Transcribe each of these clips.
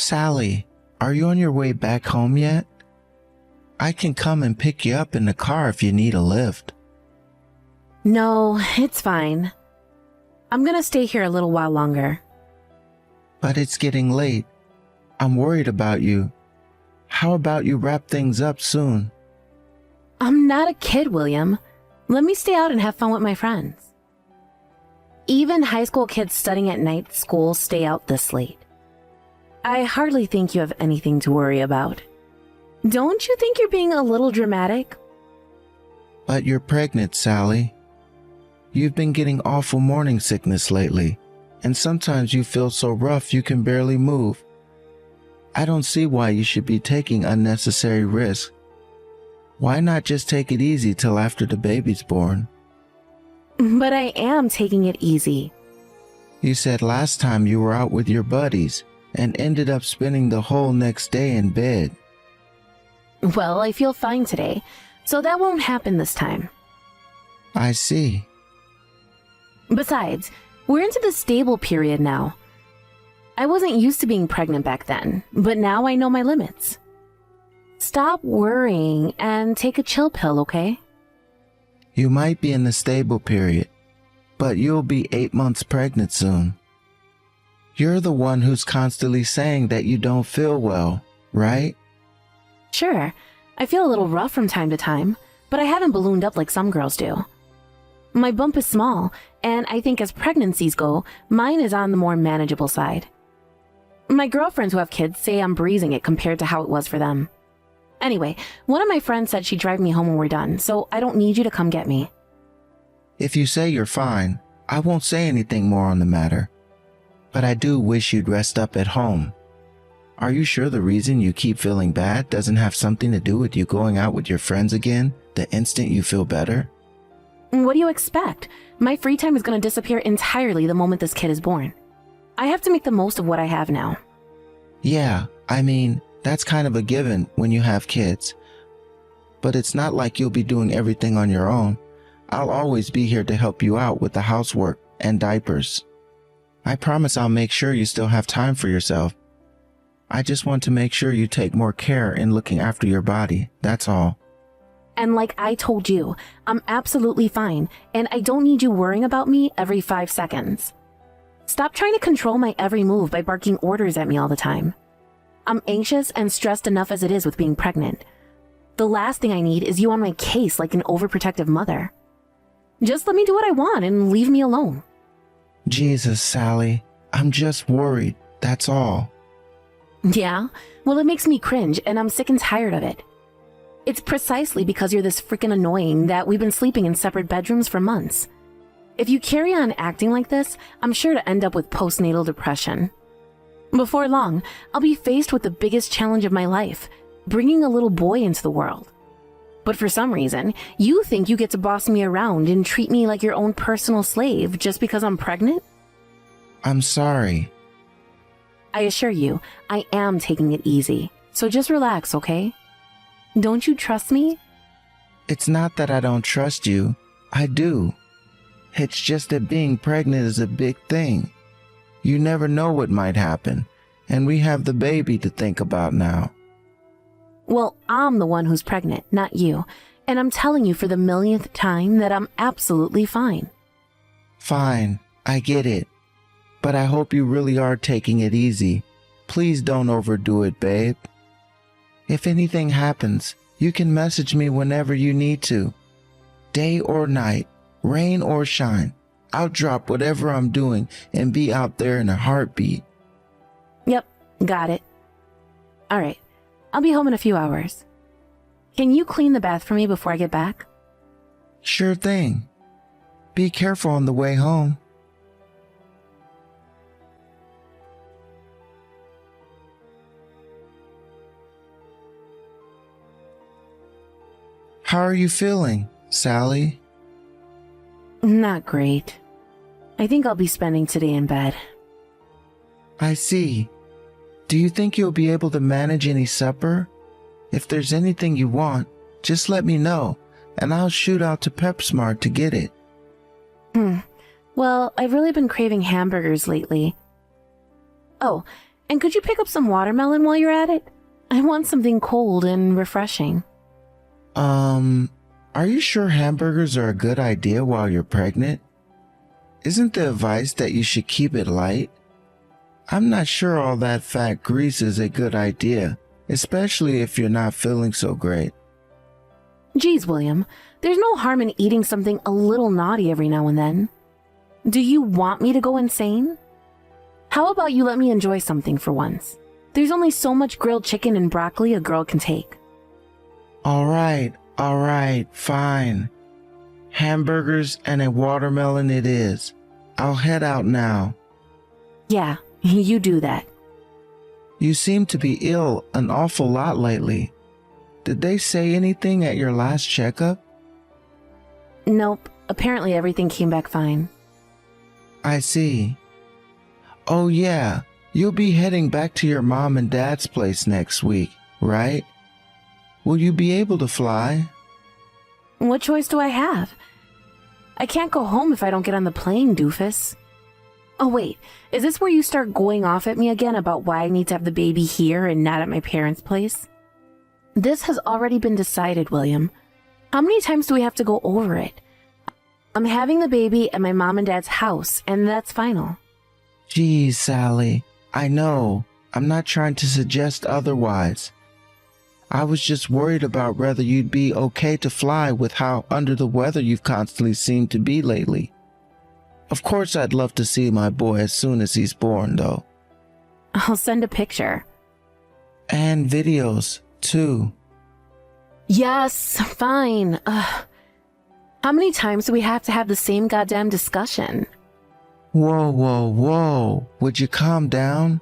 Sally, are you on your way back home yet? I can come and pick you up in the car if you need a lift. No, it's fine. I'm gonna stay here a little while longer. But it's getting late. I'm worried about you. How about you wrap things up soon? I'm not a kid, William. Let me stay out and have fun with my friends. Even high school kids studying at night school stay out this late. I hardly think you have anything to worry about. Don't you think you're being a little dramatic? But you're pregnant, Sally. You've been getting awful morning sickness lately, and sometimes you feel so rough you can barely move. I don't see why you should be taking unnecessary risks. Why not just take it easy till after the baby's born? But I am taking it easy. You said last time you were out with your buddies and ended up spending the whole next day in bed. Well, I feel fine today, so that won't happen this time. I see. Besides, we're into the stable period now. I wasn't used to being pregnant back then, but now I know my limits. Stop worrying and take a chill pill, okay? You might be in the stable period, but you'll be 8 months pregnant soon. You're the one who's constantly saying that you don't feel well, right? Sure, I feel a little rough from time to time, but I haven't ballooned up like some girls do. My bump is small, and I think as pregnancies go, mine is on the more manageable side. My girlfriends who have kids say I'm breezing it compared to how it was for them. Anyway, one of my friends said she'd drive me home when we're done, so I don't need you to come get me. If you say you're fine, I won't say anything more on the matter. But I do wish you'd rest up at home. Are you sure the reason you keep feeling bad doesn't have something to do with you going out with your friends again the instant you feel better? What do you expect? My free time is going to disappear entirely the moment this kid is born. I have to make the most of what I have now. Yeah, I mean, that's kind of a given when you have kids. But it's not like you'll be doing everything on your own. I'll always be here to help you out with the housework and diapers. I promise I'll make sure you still have time for yourself. I just want to make sure you take more care in looking after your body, that's all. And like I told you, I'm absolutely fine, and I don't need you worrying about me every 5 seconds. Stop trying to control my every move by barking orders at me all the time. I'm anxious and stressed enough as it is with being pregnant. The last thing I need is you on my case like an overprotective mother. Just let me do what I want and leave me alone. Jesus, Sally, I'm just worried, that's all. Yeah? Well, it makes me cringe, and I'm sick and tired of it. It's precisely because you're this freaking annoying that we've been sleeping in separate bedrooms for months. If you carry on acting like this, I'm sure to end up with postnatal depression. Before long, I'll be faced with the biggest challenge of my life, bringing a little boy into the world. But for some reason, you think you get to boss me around and treat me like your own personal slave just because I'm pregnant? I'm sorry. I assure you, I am taking it easy, so just relax, okay? Don't you trust me? It's not that I don't trust you. I do. It's just that being pregnant is a big thing. You never know what might happen, and we have the baby to think about now. Well, I'm the one who's pregnant, not you, and I'm telling you for the millionth time that I'm absolutely fine. Fine, I get it. But I hope you really are taking it easy. Please don't overdo it, babe. If anything happens, you can message me whenever you need to. Day or night, rain or shine, I'll drop whatever I'm doing and be out there in a heartbeat. Yep, got it. All right, I'll be home in a few hours. Can you clean the bath for me before I get back? Sure thing. Be careful on the way home. How are you feeling, Sally? Not great. I think I'll be spending today in bed. I see. Do you think you'll be able to manage any supper? If there's anything you want, just let me know, and I'll shoot out to PepSmart to get it. Well, I've really been craving hamburgers lately. Oh, And could you pick up some watermelon while you're at it? I want something cold and refreshing. Are you sure hamburgers are a good idea while you're pregnant? Isn't the advice that you should keep it light? I'm not sure all that fat grease is a good idea, especially if you're not feeling so great. Geez, William, there's no harm in eating something a little naughty every now and then. Do you want me to go insane? How about you let me enjoy something for once? There's only so much grilled chicken and broccoli a girl can take. All right, fine. Hamburgers and a watermelon it is. I'll head out now. Yeah, you do that. You seem to be ill an awful lot lately. Did they say anything at your last checkup? Nope, apparently everything came back fine. I see. Oh yeah, you'll be heading back to your mom and dad's place next week, right? Will you be able to fly? What choice do I have? I can't go home if I don't get on the plane, doofus. Oh wait, is this where you start going off at me again about why I need to have the baby here and not at my parents' place? This has already been decided, William. How many times do we have to go over it? I'm having the baby at my mom and dad's house, and that's final. Geez, Sally, I know. I'm not trying to suggest otherwise. I was just worried about whether you'd be okay to fly with how under the weather you've constantly seemed to be lately. Of course I'd love to see my boy as soon as he's born, though. I'll send a picture. And videos, too. Yes, fine. How many times do we have to have the same goddamn discussion? Whoa. Would you calm down?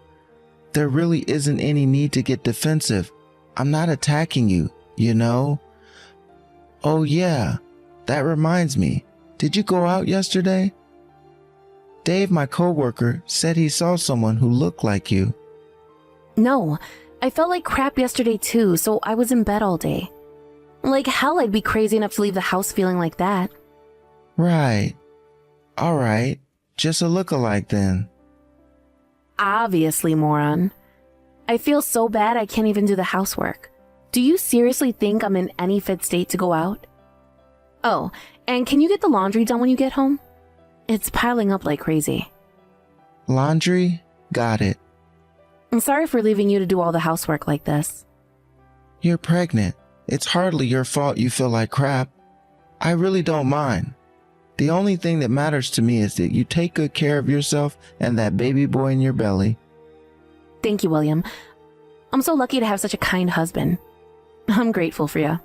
There really isn't any need to get defensive. I'm not attacking you, you know? Oh yeah, that reminds me. Did you go out yesterday? Dave, my coworker, said he saw someone who looked like you. No, I felt like crap yesterday too, so I was in bed all day. Like hell I'd be crazy enough to leave the house feeling like that. Right. All right. Just a lookalike then. Obviously, moron. I feel so bad I can't even do the housework. Do you seriously think I'm in any fit state to go out? Oh, and can you get the laundry done when you get home? It's piling up like crazy. Laundry? Got it. I'm sorry for leaving you to do all the housework like this. You're pregnant. It's hardly your fault you feel like crap. I really don't mind. The only thing that matters to me is that you take good care of yourself and that baby boy in your belly. Thank you, William. I'm so lucky to have such a kind husband. I'm grateful for you.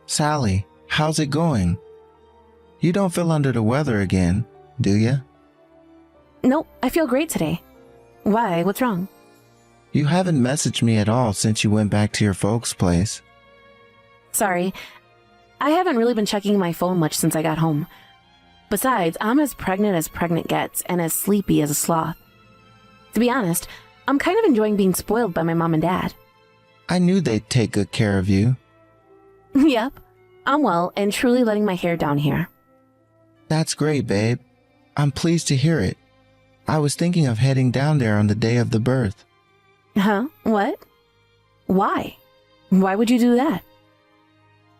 Sally, how's it going? You don't feel under the weather again, do you? Nope, I feel great today. Why? What's wrong? You haven't messaged me at all since you went back to your folks' place. Sorry. I haven't really been checking my phone much since I got home. Besides, I'm as pregnant gets and as sleepy as a sloth. To be honest, I'm kind of enjoying being spoiled by my mom and dad. I knew they'd take good care of you. Yep, I'm well and truly letting my hair down here. That's great, babe. I'm pleased to hear it. I was thinking of heading down there on the day of the birth. Huh? What? Why? Why would you do that?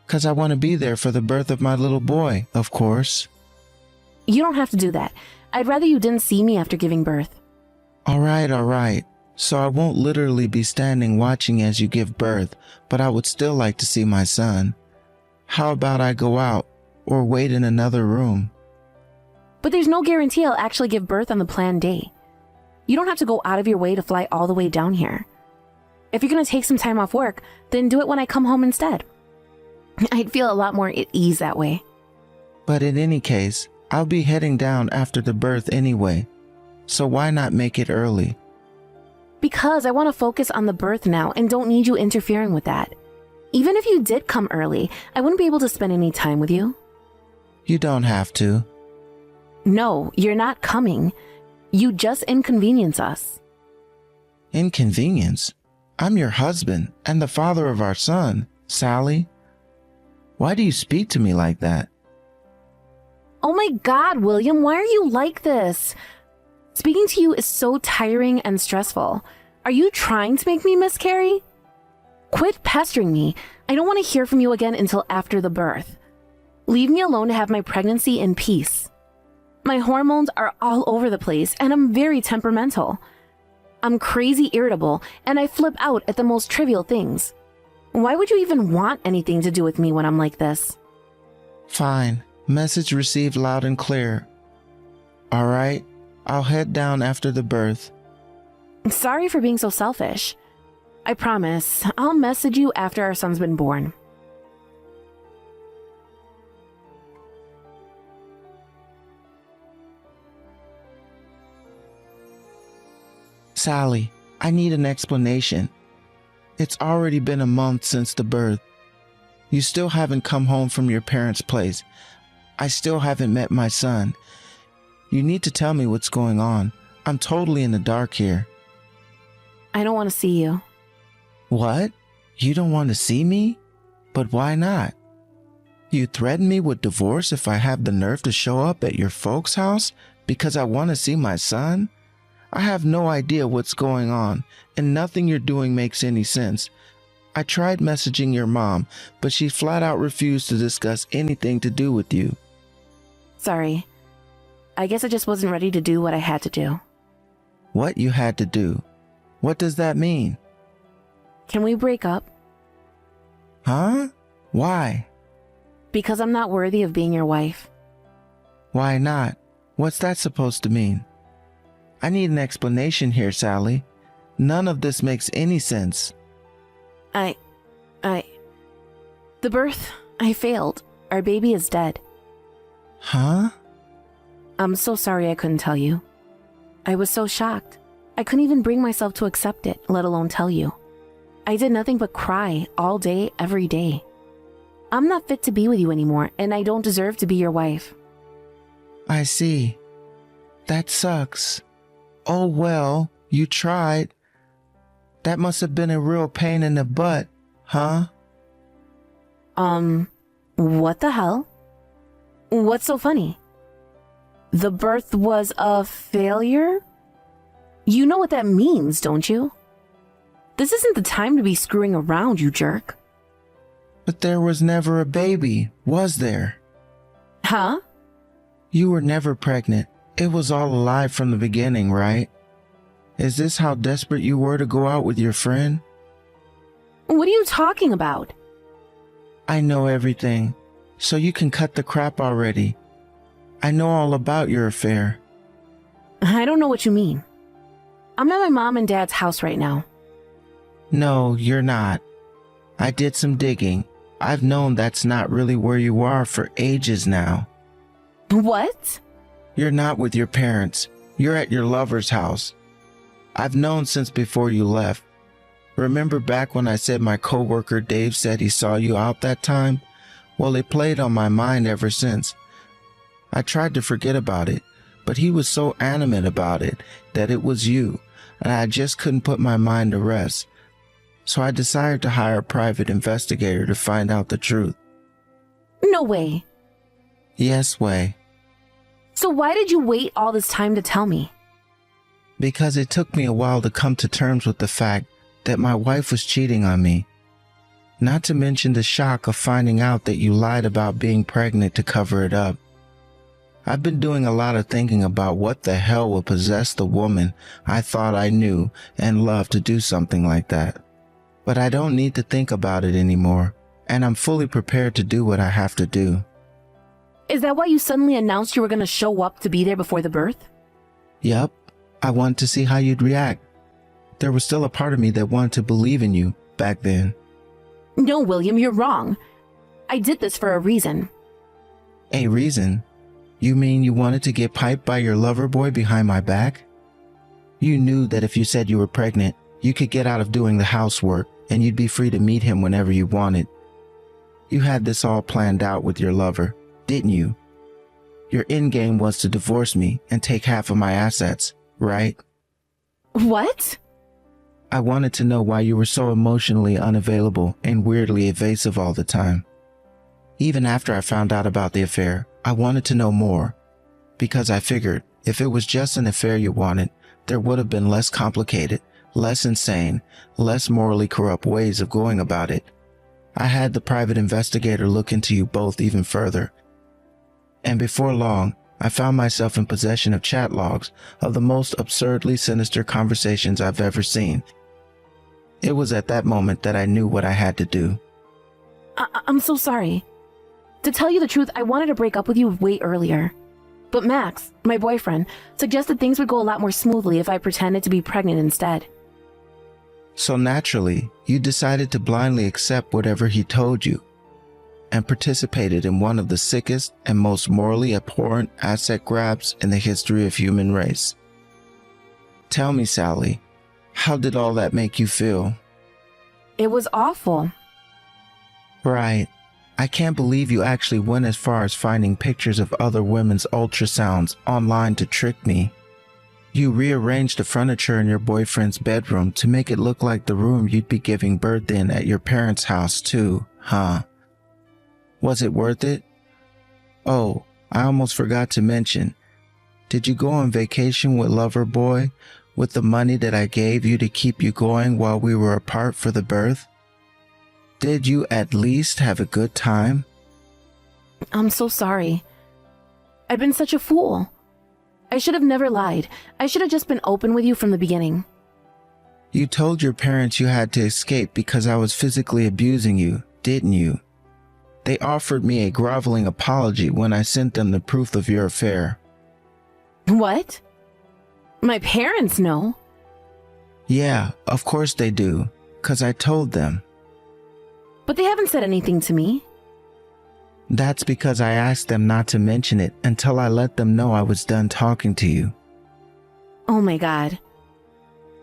'Cause I want to be there for the birth of my little boy, of course. You don't have to do that. I'd rather you didn't see me after giving birth. All right. So I won't literally be standing watching as you give birth, but I would still like to see my son. How about I go out or wait in another room? But there's no guarantee I'll actually give birth on the planned day. You don't have to go out of your way to fly all the way down here. If you're going to take some time off work, then do it when I come home instead. I'd feel a lot more at ease that way. But in any case, I'll be heading down after the birth anyway. So why not make it early? Because I want to focus on the birth now and don't need you interfering with that. Even if you did come early, I wouldn't be able to spend any time with you. You don't have to. No, you're not coming. You just inconvenience us. Inconvenience? I'm your husband and the father of our son, Sally. Why do you speak to me like that? Oh my God, William, why are you like this? Speaking to you is so tiring and stressful. Are you trying to make me miscarry? Quit pestering me. I don't want to hear from you again until after the birth. Leave me alone to have my pregnancy in peace. My hormones are all over the place and I'm very temperamental. I'm crazy irritable and I flip out at the most trivial things. Why would you even want anything to do with me when I'm like this? Fine. Message received loud and clear. All right, I'll head down after the birth. Sorry for being so selfish. I promise, I'll message you after our son's been born. Sally, I need an explanation. It's already been a month since the birth. You still haven't come home from your parents' place. I still haven't met my son. You need to tell me what's going on. I'm totally in the dark here. I don't want to see you. What? You don't want to see me? But why not? You threaten me with divorce if I have the nerve to show up at your folks' house because I want to see my son? I have no idea what's going on, and nothing you're doing makes any sense. I tried messaging your mom, but she flat out refused to discuss anything to do with you. Sorry. I guess I just wasn't ready to do what I had to do. What you had to do? What does that mean? Can we break up? Huh? Why? Because I'm not worthy of being your wife. Why not? What's that supposed to mean? I need an explanation here, Sally. None of this makes any sense. The birth, I failed. Our baby is dead. Huh? I'm so sorry I couldn't tell you. I was so shocked. I couldn't even bring myself to accept it, let alone tell you. I did nothing but cry all day, every day. I'm not fit to be with you anymore, and I don't deserve to be your wife. I see. That sucks. Oh well, you tried. That must have been a real pain in the butt, huh? What the hell? What's so funny? The birth was a failure? You know what that means, don't you? This isn't the time to be screwing around, you jerk. But there was never a baby, was there? Huh? You were never pregnant. It was all a lie from the beginning, right? Is this how desperate you were to go out with your friend? What are you talking about? I know everything, so you can cut the crap already. I know all about your affair. I don't know what you mean. I'm at my mom and dad's house right now. No, you're not. I did some digging. I've known that's not really where you are for ages now. What? You're not with your parents. You're at your lover's house. I've known since before you left. Remember back when I said my coworker Dave said he saw you out that time? Well, it played on my mind ever since. I tried to forget about it, but he was so adamant about it that it was you, and I just couldn't put my mind to rest. So I decided to hire a private investigator to find out the truth. No way. Yes, way. So why did you wait all this time to tell me? Because it took me a while to come to terms with the fact that my wife was cheating on me. Not to mention the shock of finding out that you lied about being pregnant to cover it up. I've been doing a lot of thinking about what the hell would possess the woman I thought I knew and loved to do something like that. But I don't need to think about it anymore, and I'm fully prepared to do what I have to do. Is that why you suddenly announced you were going to show up to be there before the birth? Yup, I wanted to see how you'd react. There was still a part of me that wanted to believe in you back then. No, William, you're wrong. I did this for a reason. A reason? You mean you wanted to get piped by your lover boy behind my back? You knew that if you said you were pregnant, you could get out of doing the housework and you'd be free to meet him whenever you wanted. You had this all planned out with your lover, didn't you? Your end game was to divorce me and take half of my assets, right? What? I wanted to know why you were so emotionally unavailable and weirdly evasive all the time. Even after I found out about the affair, I wanted to know more, because I figured if it was just an affair you wanted, there would have been less complicated, less insane, less morally corrupt ways of going about it. I had the private investigator look into you both even further, and before long, I found myself in possession of chat logs of the most absurdly sinister conversations I've ever seen. It was at that moment that I knew what I had to do. I'm so sorry. To tell you the truth, I wanted to break up with you way earlier. But Max, my boyfriend, suggested things would go a lot more smoothly if I pretended to be pregnant instead. So naturally, you decided to blindly accept whatever he told you, and participated in one of the sickest and most morally abhorrent asset grabs in the history of human race. Tell me, Sally, how did all that make you feel? It was awful. Right. I can't believe you actually went as far as finding pictures of other women's ultrasounds online to trick me. You rearranged the furniture in your boyfriend's bedroom to make it look like the room you'd be giving birth in at your parents' house too, huh? Was it worth it? Oh, I almost forgot to mention. Did you go on vacation with Loverboy with the money that I gave you to keep you going while we were apart for the birth? Did you at least have a good time? I'm so sorry. I've been such a fool. I should have never lied. I should have just been open with you from the beginning. You told your parents you had to escape because I was physically abusing you, didn't you? They offered me a groveling apology when I sent them the proof of your affair. What? My parents know. Yeah, of course they do, 'cause I told them. But they haven't said anything to me. That's because I asked them not to mention it until I let them know I was done talking to you. Oh my God.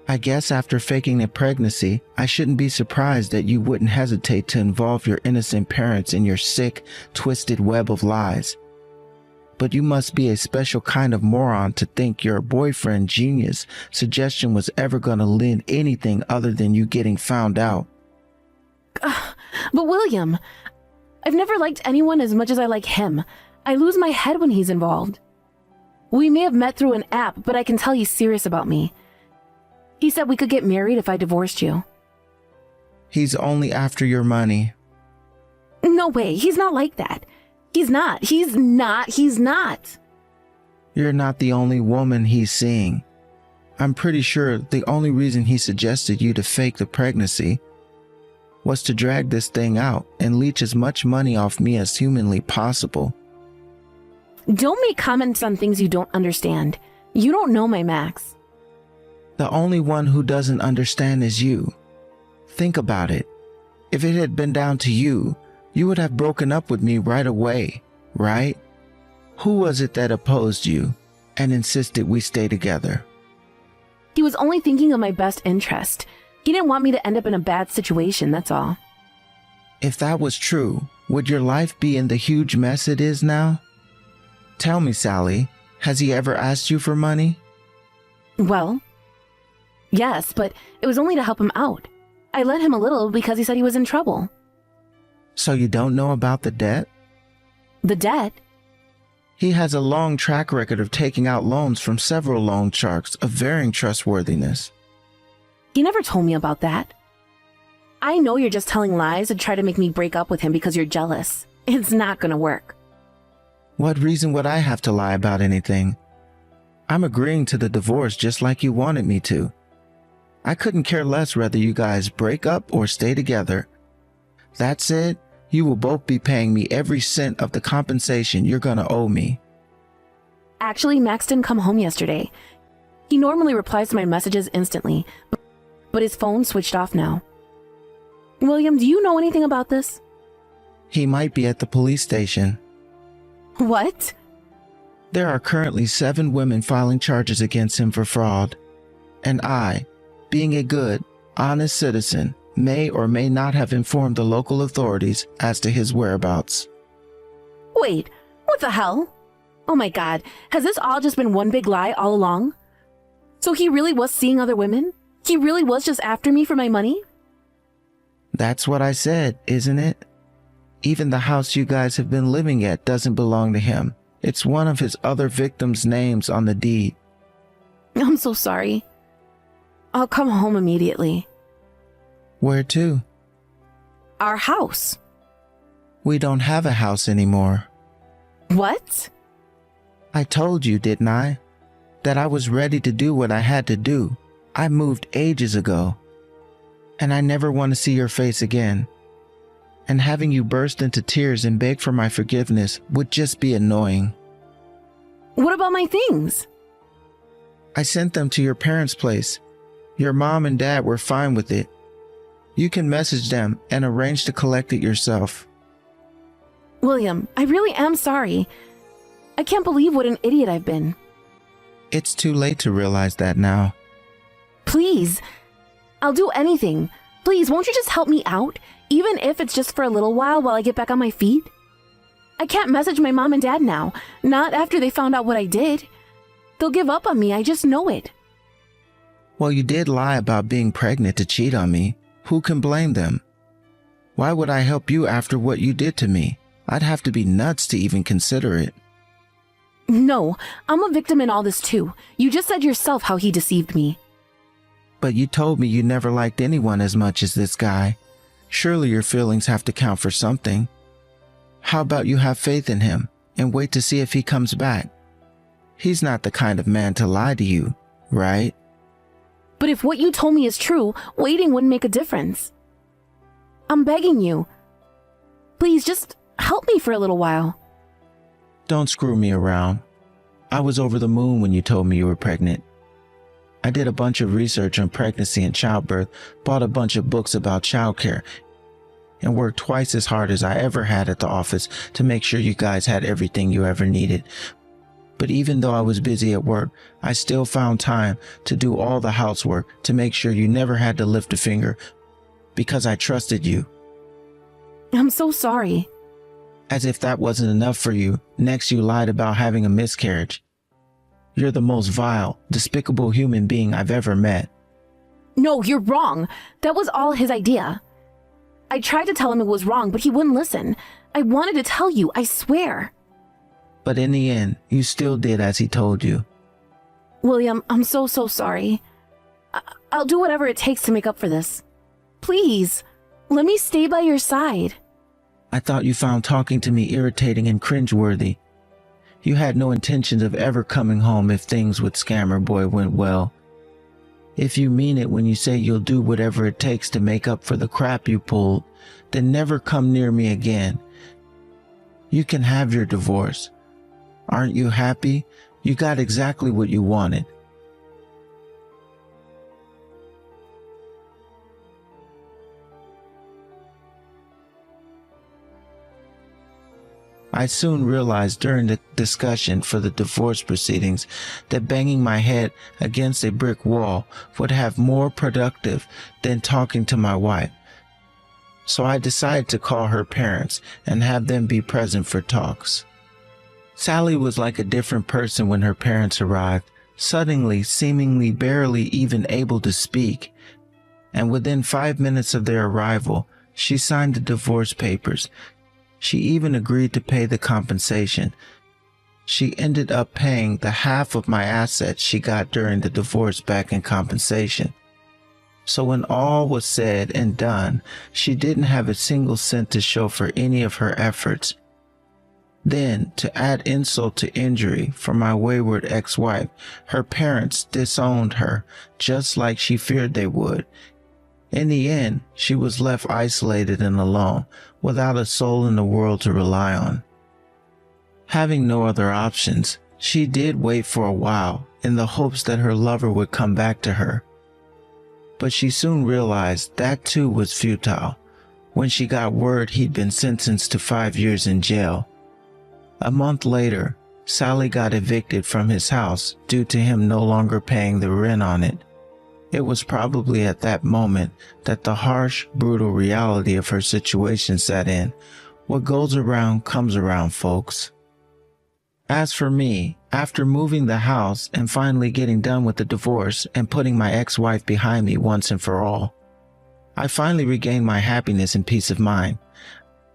I guess after faking a pregnancy, I shouldn't be surprised that you wouldn't hesitate to involve your innocent parents in your sick, twisted web of lies. But you must be a special kind of moron to think your boyfriend Genius' suggestion was ever gonna lend anything other than you getting found out. But William, I've never liked anyone as much as I like him. I lose my head when he's involved. We may have met through an app, but I can tell he's serious about me. He said we could get married if I divorced you. He's only after your money. No way, he's not like that. He's not. You're not the only woman he's seeing. I'm pretty sure the only reason he suggested you to fake the pregnancy was to drag this thing out and leech as much money off me as humanly possible. Don't make comments on things you don't understand. You don't know my Max. The only one who doesn't understand is you. Think about it. If it had been down to you, you would have broken up with me right away, right? Who was it that opposed you and insisted we stay together? He was only thinking of my best interest. He didn't want me to end up in a bad situation, that's all. If that was true, would your life be in the huge mess it is now? Tell me, Sally, has he ever asked you for money? Well, yes, but it was only to help him out. I lent him a little because he said he was in trouble. So you don't know about the debt? The debt? He has a long track record of taking out loans from several loan sharks of varying trustworthiness. He never told me about that. I know you're just telling lies to try to make me break up with him because you're jealous. It's not gonna work. What reason would I have to lie about anything? I'm agreeing to the divorce just like you wanted me to. I couldn't care less whether you guys break up or stay together. That said, you will both be paying me every cent of the compensation you're gonna owe me. Actually, Max didn't come home yesterday. He normally replies to my messages instantly, but his phone switched off now. William, do you know anything about this? He might be at the police station. What? There are currently 7 women filing charges against him for fraud. And I, being a good, honest citizen, may or may not have informed the local authorities as to his whereabouts. Wait, what the hell? Oh my God, has this all just been one big lie all along? So he really was seeing other women? He really was just after me for my money? That's what I said, isn't it? Even the house you guys have been living at doesn't belong to him. It's one of his other victims' names on the deed. I'm so sorry. I'll come home immediately. Where to? Our house. We don't have a house anymore. What? I told you, didn't I? That I was ready to do what I had to do. I moved ages ago. And I never want to see your face again. And having you burst into tears and beg for my forgiveness would just be annoying. What about my things? I sent them to your parents' place. Your mom and dad were fine with it. You can message them and arrange to collect it yourself. William, I really am sorry. I can't believe what an idiot I've been. It's too late to realize that now. Please, I'll do anything. Please, won't you just help me out? Even if it's just for a little while I get back on my feet? I can't message my mom and dad now. Not after they found out what I did. They'll give up on me, I just know it. Well, you did lie about being pregnant to cheat on me. Who can blame them? Why would I help you after what you did to me? I'd have to be nuts to even consider it. No, I'm a victim in all this too. You just said yourself how he deceived me. But you told me you never liked anyone as much as this guy. Surely your feelings have to count for something. How about you have faith in him and wait to see if he comes back? He's not the kind of man to lie to you, right? But if what you told me is true, waiting wouldn't make a difference. I'm begging you. Please just help me for a little while. Don't screw me around. I was over the moon when you told me you were pregnant. I did a bunch of research on pregnancy and childbirth, bought a bunch of books about childcare, and worked twice as hard as I ever had at the office to make sure you guys had everything you ever needed. But even though I was busy at work, I still found time to do all the housework to make sure you never had to lift a finger, because I trusted you. I'm so sorry. As if that wasn't enough for you, next you lied about having a miscarriage. You're the most vile, despicable human being I've ever met. No, you're wrong. That was all his idea. I tried to tell him it was wrong, but he wouldn't listen. I wanted to tell you, I swear. But in the end, you still did as he told you. William, I'm so sorry. I'll do whatever it takes to make up for this. Please, let me stay by your side. I thought you found talking to me irritating and cringeworthy. You had no intentions of ever coming home if things with Scammer Boy went well. If you mean it when you say you'll do whatever it takes to make up for the crap you pulled, then never come near me again. You can have your divorce. Aren't you happy? You got exactly what you wanted. I soon realized during the discussion for the divorce proceedings that banging my head against a brick wall would have more productive than talking to my wife. So I decided to call her parents and have them be present for talks. Sally was like a different person when her parents arrived, suddenly seemingly barely even able to speak. And within 5 minutes of their arrival, she signed the divorce papers. She even agreed to pay the compensation. She ended up paying the half of my assets she got during the divorce back in compensation. So when all was said and done, she didn't have a single cent to show for any of her efforts. Then, to add insult to injury for my wayward ex-wife, her parents disowned her, just like she feared they would. In the end, she was left isolated and alone, without a soul in the world to rely on. Having no other options, she did wait for a while in the hopes that her lover would come back to her. But she soon realized that too was futile when she got word he'd been sentenced to 5 years in jail. A month later, Sally got evicted from his house due to him no longer paying the rent on it. It was probably at that moment that the harsh, brutal reality of her situation set in. What goes around comes around, folks. As for me, after moving the house and finally getting done with the divorce and putting my ex-wife behind me once and for all, I finally regained my happiness and peace of mind.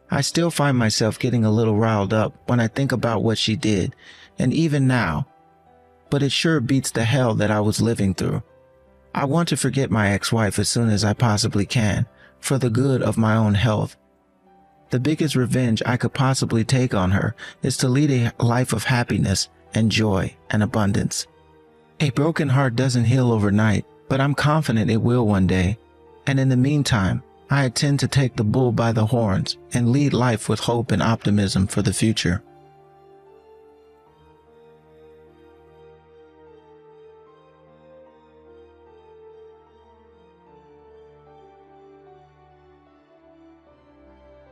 I still find myself getting a little riled up when I think about what she did, and even now. But it sure beats the hell that I was living through. I want to forget my ex-wife as soon as I possibly can, for the good of my own health. The biggest revenge I could possibly take on her is to lead a life of happiness and joy and abundance. A broken heart doesn't heal overnight, but I'm confident it will one day. And in the meantime, I intend to take the bull by the horns and lead life with hope and optimism for the future.